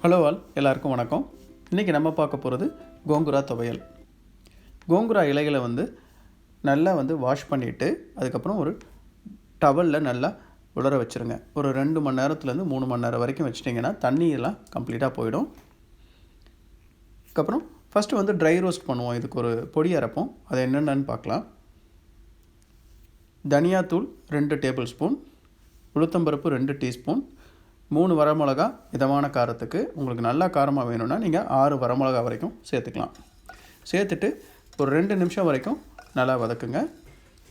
Hello all, எல்லாருக்கும் வணக்கம். இன்றைக்கி நம்ம பார்க்க போகிறது கோங்குரா துவையல். கோங்குரா இலைகளை நல்லா வாஷ் பண்ணிவிட்டு அதுக்கப்புறம் ஒரு டவலில் நல்லா உலர வச்சுருங்க. ஒரு 2 மணி நேரத்துலேருந்து 3 மணி நேரம் வரைக்கும் வச்சிட்டிங்கன்னா தண்ணியெல்லாம் கம்ப்ளீட்டாக போயிடும். அதுக்கப்புறம் ஃபஸ்ட்டு ட்ரை ரோஸ்ட் பண்ணுவோம். இதுக்கு ஒரு பொடி அரைப்போம். அது என்னென்னு பார்க்கலாம். தனியாத்தூள் 2 டேபிள் ஸ்பூன், உளுத்தம்பருப்பு 2 டீஸ்பூன், 3 வரமிளகா மிதமான காரத்துக்கு. உங்களுக்கு நல்லா காரமாக வேணும்னா நீங்கள் 6 வரமிளகா வரைக்கும் சேர்த்துக்கலாம். சேர்த்துட்டு ஒரு 2 நிமிஷம் வரைக்கும் நல்லா வதக்குங்க.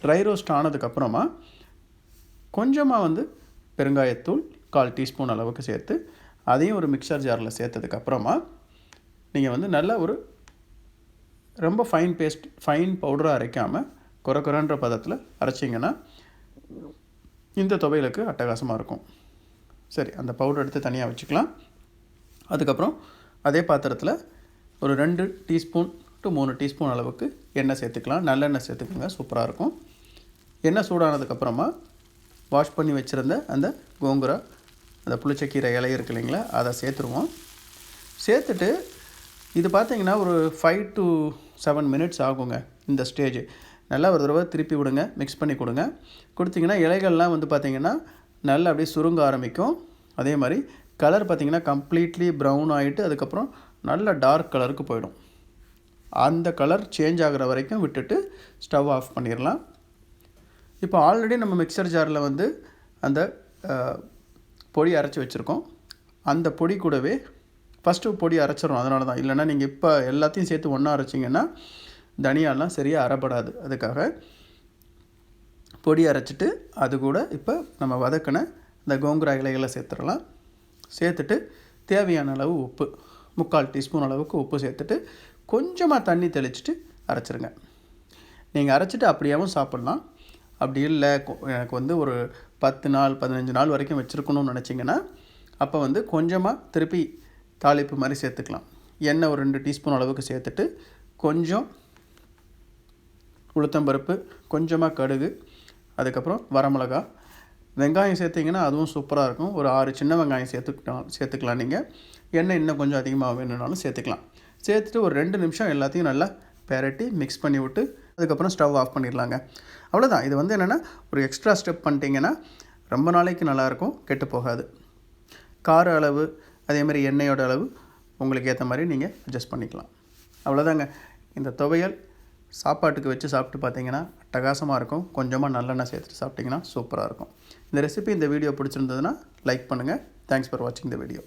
ட்ரை ரோஸ்ட் ஆனதுக்கப்புறமா கொஞ்சமாக பெருங்காயத்தூள் 1/4 டீஸ்பூன் அளவுக்கு சேர்த்து அதையும் ஒரு மிக்சர் ஜாரில் சேர்த்ததுக்கப்புறமா நீங்கள் நல்லா ஒரு ரொம்ப ஃபைன் பவுடராக அரைக்காமல் குறன்ற பதத்தில் அரைச்சிங்கன்னா இந்த துவையலுக்கு அட்டகாசமாக இருக்கும். சரி, அந்த பவுடர் எடுத்து தனியாக வச்சுக்கலாம். அதுக்கப்புறம் அதே பாத்திரத்தில் ஒரு 2 டீஸ்பூன் டு 3 டீஸ்பூன் அளவுக்கு எண்ணெய் சேர்த்துக்கலாம். நல்லெண்ணெய் சேர்த்துக்கோங்க, சூப்பராக இருக்கும். எண்ணெய் சூடானதுக்கப்புறமா வாஷ் பண்ணி வச்சுருந்த அந்த கோங்குரா, அந்த புளிச்ச கீரை இலை இருக்கு இல்லைங்களா, அதை சேர்த்துருவோம். சேர்த்துட்டு இது பார்த்திங்கன்னா ஒரு 5 to 7 மினிட்ஸ் ஆகுங்க. இந்த ஸ்டேஜ் நல்லா ஒரு தடவை திருப்பி விடுங்க, மிக்ஸ் பண்ணி கொடுத்திங்கன்னா இலைகள்லாம் பார்த்திங்கன்னா நல்லா அப்படியே சுருங்க ஆரம்பிக்கும். அதே மாதிரி கலர் பார்த்திங்கன்னா கம்ப்ளீட்லி ப்ரௌன் ஆகிட்டு அதுக்கப்புறம் நல்ல டார்க் கலருக்கு போயிடும். அந்த கலர் சேஞ்ச் ஆகிற வரைக்கும் விட்டுட்டு ஸ்டவ் ஆஃப் பண்ணிடலாம். இப்போ ஆல்ரெடி நம்ம மிக்சர் ஜாரில் அந்த பொடி அரைச்சி வச்சுருக்கோம். அந்த பொடி கூடவே ஃபஸ்ட்டு பொடி அரைச்சிடும். அதனால தான், இல்லைனா நீங்கள் இப்போ எல்லாத்தையும் சேர்த்து ஒன்றா அரைச்சிங்கன்னா தனியாலாம் சரியாக அரைப்படாது. அதுக்காக பொடி அரைச்சிட்டு அது கூட இப்போ நம்ம வதக்கின இந்த கோங்குரா இலைகளை சேர்த்துடலாம். சேர்த்துட்டு தேவையான அளவு உப்பு, 3/4 டீஸ்பூன் அளவுக்கு உப்பு சேர்த்துட்டு கொஞ்சமாக தண்ணி தெளிச்சுட்டு அரைச்சிருங்க. நீங்கள் அரைச்சிட்டு அப்படியாகவும் சாப்பிட்லாம். அப்படி இல்லை எனக்கு ஒரு 10 நாள் 15 நாள் வரைக்கும் வச்சுருக்கணும்னு நினச்சிங்கன்னா அப்போ கொஞ்சமாக திருப்பி தாளிப்பு மாதிரி சேர்த்துக்கலாம். எண்ணெய் ஒரு 2 டீஸ்பூன் அளவுக்கு சேர்த்துட்டு கொஞ்சம் உளுத்தம்பருப்பு, கொஞ்சமாக கடுகு, அதுக்கப்புறம் வரமிளகா, வெங்காயம் சேர்த்திங்கன்னா அதுவும் சூப்பராக இருக்கும். ஒரு 6 சின்ன வெங்காயம் சேர்த்துக்கலாம். நீங்கள் எண்ணெய் இன்னும் கொஞ்சம் அதிகமாக வேணும்னாலும் சேர்த்துக்கலாம். சேர்த்துட்டு ஒரு 2 நிமிஷம் எல்லாத்தையும் நல்லா பெரட்டி மிக்ஸ் பண்ணி விட்டு அதுக்கப்புறம் ஸ்டவ் ஆஃப் பண்ணிடலாங்க. அவ்வளோதான். இது என்னென்னா ஒரு எக்ஸ்ட்ரா ஸ்டெப் பண்ணிட்டீங்கன்னா ரொம்ப நாளைக்கு நல்லாயிருக்கும், கெட்டு போகாது. கார அளவு அதேமாதிரி எண்ணெயோட அளவு உங்களுக்கு ஏற்ற மாதிரி நீங்கள் அட்ஜஸ்ட் பண்ணிக்கலாம். அவ்வளோதாங்க. இந்த துவையல் சாப்பாட்டுக்கு வச்சு சாப்பிட்டு பார்த்தீங்கன்னா அட்டகாசமாக இருக்கும். கொஞ்சமாக நல்லெண்ணெய் சேர்த்துட்டு சாப்பிட்டிங்கன்னா சூப்பராக இருக்கும். இந்த ரெசிபி, இந்த வீடியோ பிடிச்சிருந்ததுன்னா லைக் பண்ணுங்கள். தேங்க்ஸ் ஃபார் வாட்சிங் த வீடியோ.